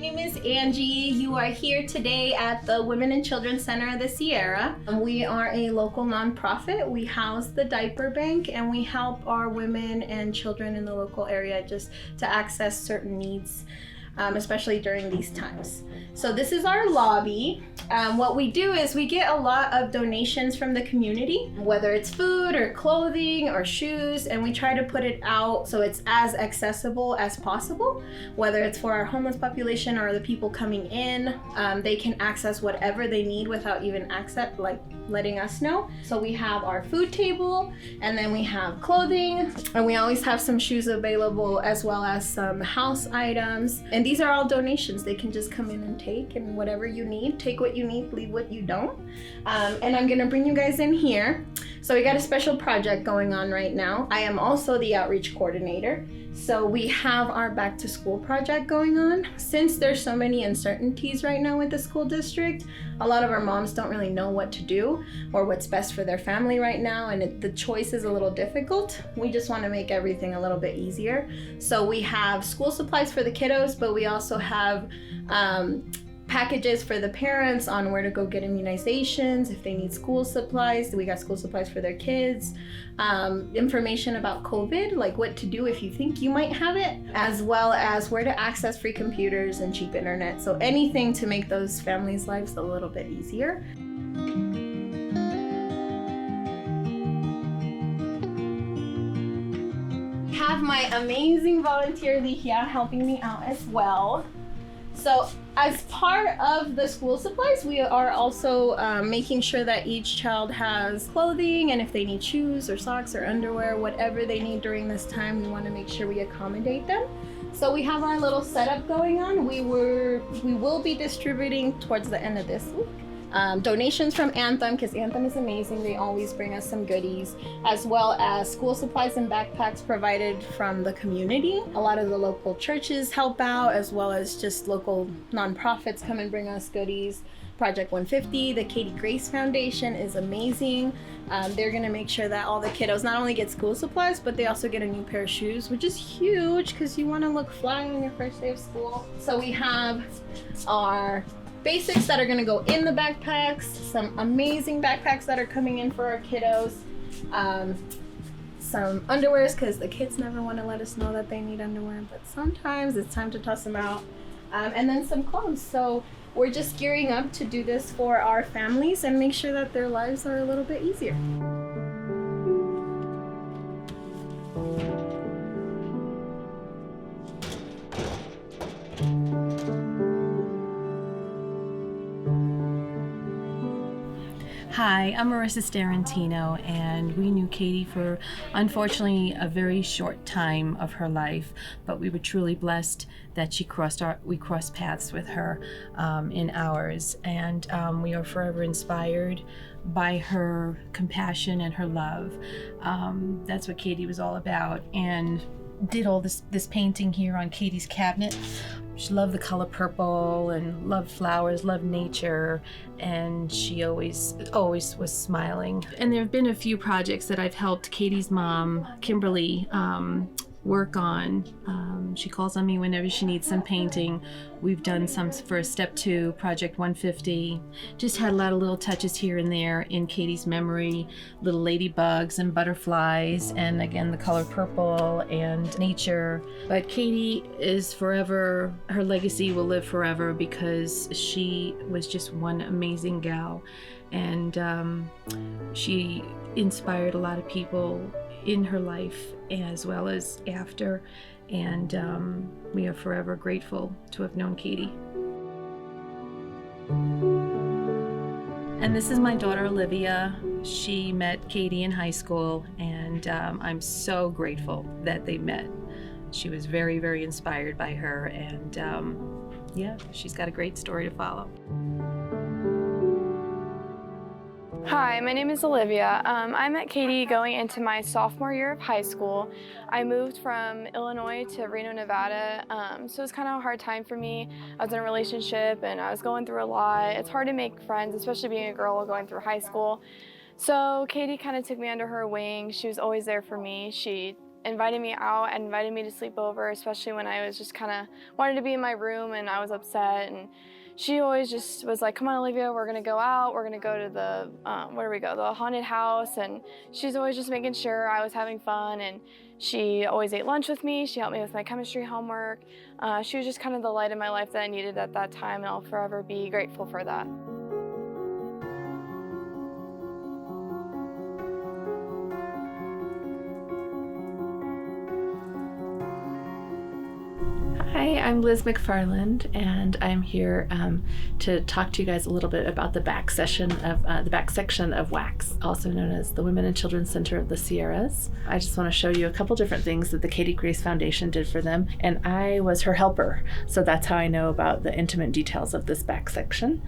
name is Angie. You are here today at the Women and Children Center of the Sierra. We are a local nonprofit. We house the diaper bank and we help our women and children in the local area just to access certain needs, especially during these times. So this is our lobby. What we do is we get a lot of donations from the community, whether it's food or clothing or shoes, and we try to put it out so it's as accessible as possible, whether it's for our homeless population or the people coming in. They can access whatever they need without even letting us know. So we have our food table, and then we have clothing, and we always have some shoes available as well as some house items. And these are all donations. They can just come in and take, and whatever you need, take what you need, leave what you don't. And I'm gonna bring you guys in here. So we got a special project going on right now. I am also the outreach coordinator. So we have our back to school project going on. Since there's so many uncertainties right now with the school district, a lot of our moms don't really know what to do or what's best for their family right now, and the choice is a little difficult. We just want to make everything a little bit easier. So we have school supplies for the kiddos, but we also have packages for the parents on where to go get immunizations, if they need school supplies. We got school supplies for their kids, information about COVID, like what to do if you think you might have it, as well as where to access free computers and cheap internet. So anything to make those families' lives a little bit easier. Have my amazing volunteer Ligia helping me out as well. So as part of the school supplies, we are also making sure that each child has clothing, and if they need shoes or socks or underwear, whatever they need during this time, we want to make sure we accommodate them. So we have our little setup going on. We will be distributing towards the end of this week. Donations from Anthem, because Anthem is amazing. They always bring us some goodies, as well as school supplies and backpacks provided from the community. A lot of the local churches help out, as well as just local nonprofits come and bring us goodies. Project 150, the Katie Grace Foundation is amazing. They're gonna make sure that all the kiddos not only get school supplies, but they also get a new pair of shoes, which is huge because you wanna look fly on your first day of school. So we have our basics that are gonna go in the backpacks, some amazing backpacks that are coming in for our kiddos, some underwears, because the kids never want to let us know that they need underwear, but sometimes it's time to toss them out, and then some clothes. So we're just gearing up to do this for our families and make sure that their lives are a little bit easier. Hi, I'm Marissa Starrantino, and we knew Katie for, unfortunately, a very short time of her life, but we were truly blessed that we crossed paths with her in ours, and we are forever inspired by her compassion and her love. That's what Katie was all about, and did all this painting here on Katie's cabinet. She loved the color purple and loved flowers, loved nature, and she always was smiling. And there have been a few projects that I've helped Katie's mom, Kimberly, work on. She calls on me whenever she needs some painting. We've done some for Step 2, Project 150. Just had a lot of little touches here and there in Katie's memory, little ladybugs and butterflies, and again, the color purple and nature. But Katie is forever, her legacy will live forever because she was just one amazing gal. And she inspired a lot of people in her life as well as after, and we are forever grateful to have known Katie. And this is my daughter Olivia. She met Katie in high school, and I'm so grateful that they met. She was very, very inspired by her, and yeah, she's got a great story to follow. Hi, my name is Olivia. I met Katie going into my sophomore year of high school. I moved from Illinois to Reno, Nevada, so it was kind of a hard time for me. I was in a relationship and I was going through a lot. It's hard to make friends, especially being a girl going through high school. So Katie kind of took me under her wing. She was always there for me. She invited me out and invited me to sleep over, especially when I was just kind of wanted to be in my room and I was upset. And she always just was like, come on, Olivia, we're gonna go out. We're gonna go to the, the haunted house. And she's always just making sure I was having fun. And she always ate lunch with me. She helped me with my chemistry homework. She was just kind of the light in my life that I needed at that time, and I'll forever be grateful for that. Hi, I'm Liz McFarland, and I'm here to talk to you guys a little bit about the back section of WACS, also known as the Women and Children Center of the Sierras. I just want to show you a couple different things that the Katie Grace Foundation did for them, and I was her helper, so that's how I know about the intimate details of this back section.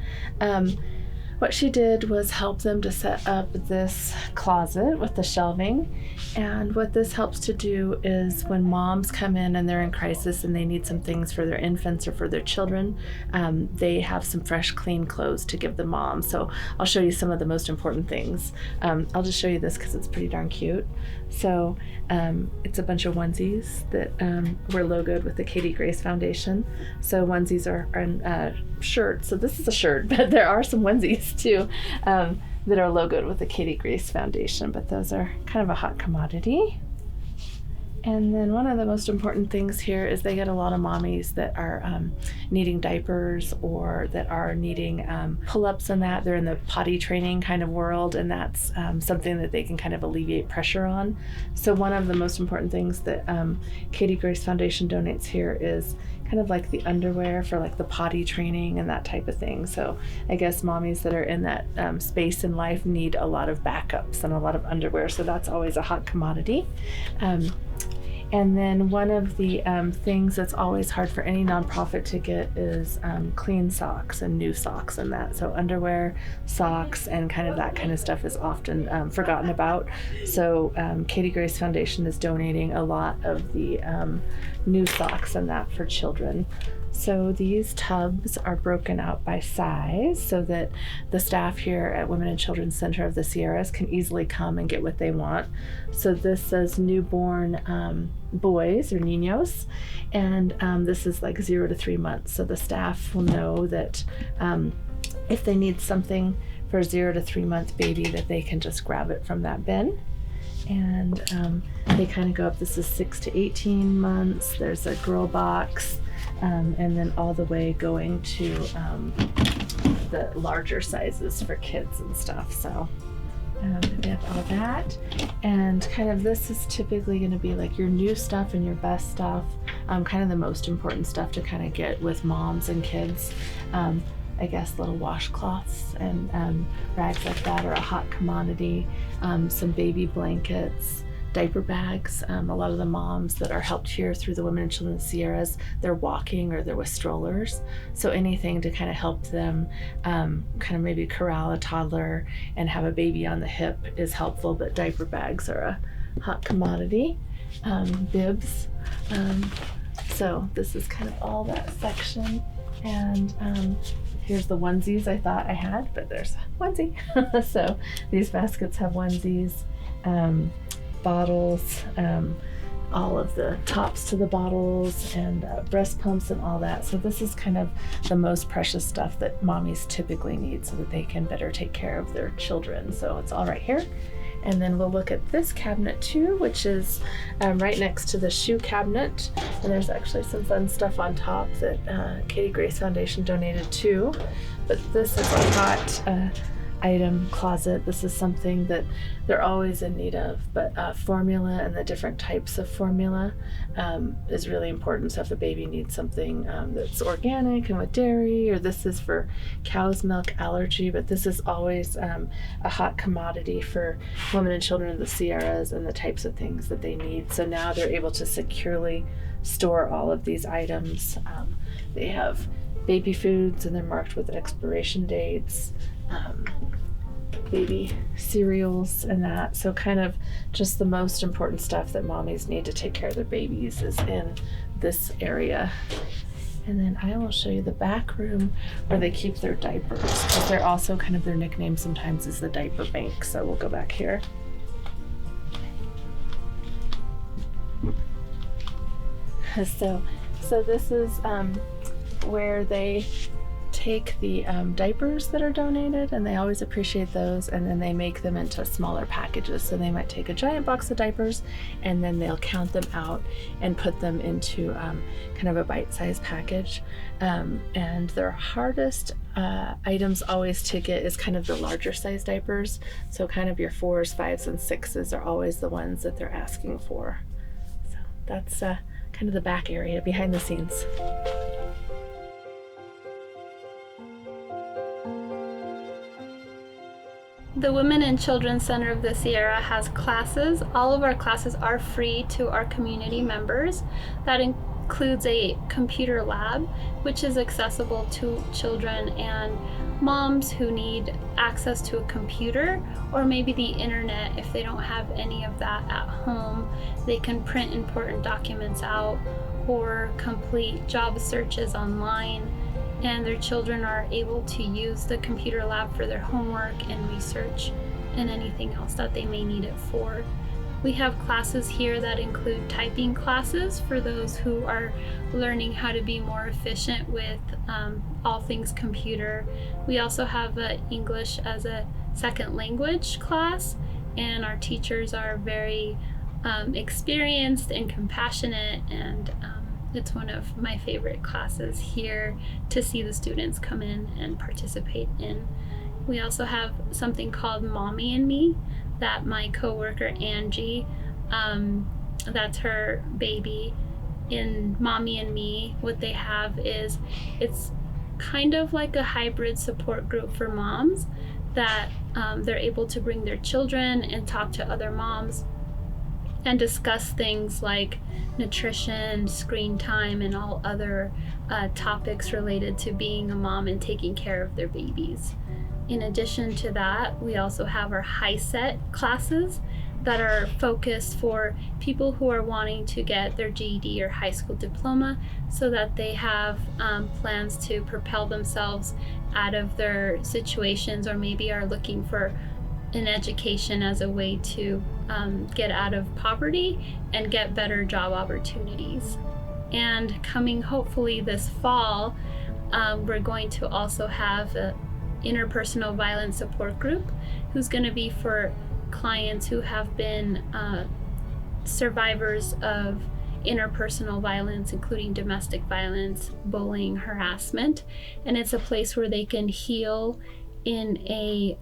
What she did was help them to set up this closet with the shelving. And what this helps to do is when moms come in and they're in crisis and they need some things for their infants or for their children, they have some fresh, clean clothes to give the mom. So I'll show you some of the most important things. I'll just show you this because it's pretty darn cute. So it's a bunch of onesies that were logoed with the Katie Grace Foundation. So onesies are shirts. So this is a shirt, but there are some onesies too that are logoed with the Katie Grace Foundation, but those are kind of a hot commodity. And then one of the most important things here is they get a lot of mommies that are needing diapers or that are needing pull-ups and that. They're in the potty training kind of world, and that's something that they can kind of alleviate pressure on. So one of the most important things that Katie Grace Foundation donates here is kind of like the underwear for like the potty training and that type of thing. So I guess mommies that are in that space in life need a lot of backups and a lot of underwear. So that's always a hot commodity. And then one of the things that's always hard for any nonprofit to get is clean socks and new socks and that. So underwear, socks, and kind of that kind of stuff is often forgotten about. So Katie Grace Foundation is donating a lot of the new socks and that for children. So these tubs are broken out by size so that the staff here at Women and Children Center of the Sierras can easily come and get what they want. So this says newborn boys or niños, and this is like 0 to 3 months. So the staff will know that if they need something for a 0 to 3 month baby, that they can just grab it from that bin. And they kind of go up. This is 6 to 18 months. There's a girl box. And then all the way going to the larger sizes for kids and stuff. So we have all that. And kind of this is typically going to be like your new stuff and your best stuff, kind of the most important stuff to kind of get with moms and kids. I guess little washcloths and rags like that are a hot commodity. Some baby blankets, diaper bags. A lot of the moms that are helped here through the Women and Children of the Sierras, they're walking or they're with strollers. So anything to kind of help them kind of maybe corral a toddler and have a baby on the hip is helpful, but diaper bags are a hot commodity. Bibs. So this is kind of all that section. And here's the onesies I thought I had, but there's a onesie. So these baskets have onesies. Bottles, all of the tops to the bottles, and breast pumps and all that. So this is kind of the most precious stuff that mommies typically need so that they can better take care of their children. So it's all right here. And then we'll look at this cabinet too, which is right next to the shoe cabinet. And there's actually some fun stuff on top that Katie Grace Foundation donated too. But this is a hot item closet. This is something that they're always in need of, but formula and the different types of formula is really important. So if a baby needs something that's organic and with dairy, or this is for cow's milk allergy, but this is always a hot commodity for Women and Children of the Sierras and the types of things that they need. So now they're able to securely store all of these items. They have baby foods and they're marked with expiration dates. Baby cereals and that. So kind of just the most important stuff that mommies need to take care of their babies is in this area. And then I will show you the back room where they keep their diapers, because they're also kind of, their nickname sometimes is the diaper bank. So we'll go back here. So this is where they take the diapers that are donated, and they always appreciate those, and then they make them into smaller packages. So they might take a giant box of diapers and then they'll count them out and put them into kind of a bite-sized package. And their hardest items always to get is kind of the larger size diapers. So kind of your 4s, 5s, and 6s are always the ones that they're asking for. So that's kind of the back area behind the scenes. The Women and Children Center of the Sierra has classes. All of our classes are free to our community members. That includes a computer lab, which is accessible to children and moms who need access to a computer or maybe the internet. If they don't have any of that at home, they can print important documents out or complete job searches online. And their children are able to use the computer lab for their homework and research and anything else that they may need it for. We have classes here that include typing classes for those who are learning how to be more efficient with all things computer. We also have English as a second language class, and our teachers are very experienced and compassionate, and it's one of my favorite classes here to see the students come in and participate in. We also have something called Mommy and Me that my coworker Angie, that's her baby. In Mommy and Me, what they have is it's kind of like a hybrid support group for moms that they're able to bring their children and talk to other moms and discuss things like nutrition, screen time, and all other topics related to being a mom and taking care of their babies. In addition to that, we also have our high set classes that are focused for people who are wanting to get their GED or high school diploma so that they have plans to propel themselves out of their situations, or maybe are looking for an education as a way to get out of poverty and get better job opportunities. And coming hopefully this fall, we're going to also have an interpersonal violence support group who's going to be for clients who have been survivors of interpersonal violence, including domestic violence, bullying, harassment. And it's a place where they can heal in a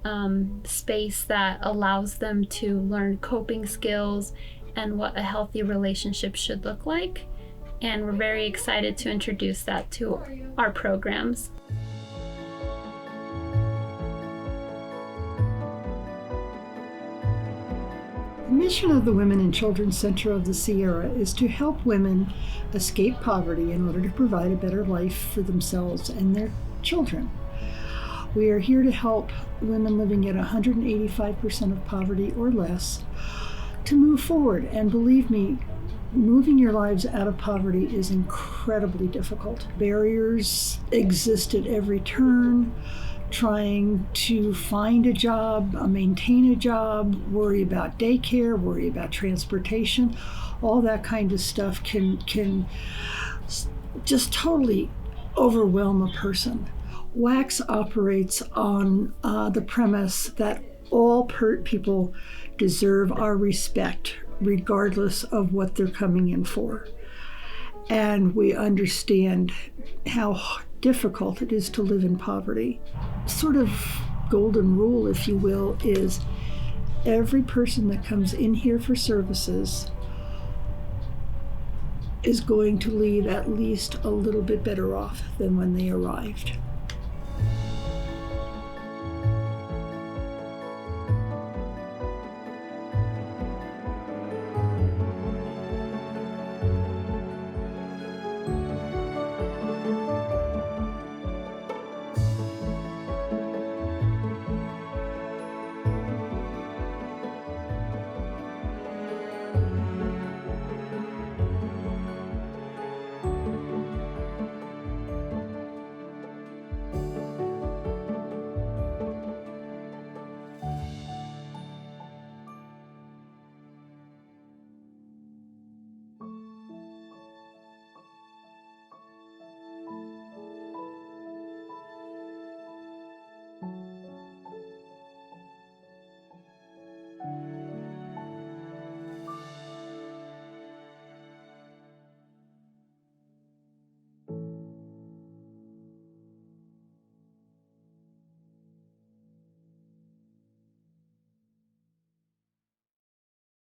space that allows them to learn coping skills and what a healthy relationship should look like. And we're very excited to introduce that to our programs. The mission of the Women and Children Center of the Sierra is to help women escape poverty in order to provide a better life for themselves and their children. We are here to help women living at 185% of poverty or less to move forward. And believe me, moving your lives out of poverty is incredibly difficult. Barriers exist at every turn. Trying to find a job, maintain a job, worry about daycare, worry about transportation, all that kind of stuff can just totally overwhelm a person. WACS operates on the premise that all people deserve our respect, regardless of what they're coming in for. And we understand how difficult it is to live in poverty. Sort of golden rule, if you will, is every person that comes in here for services is going to leave at least a little bit better off than when they arrived.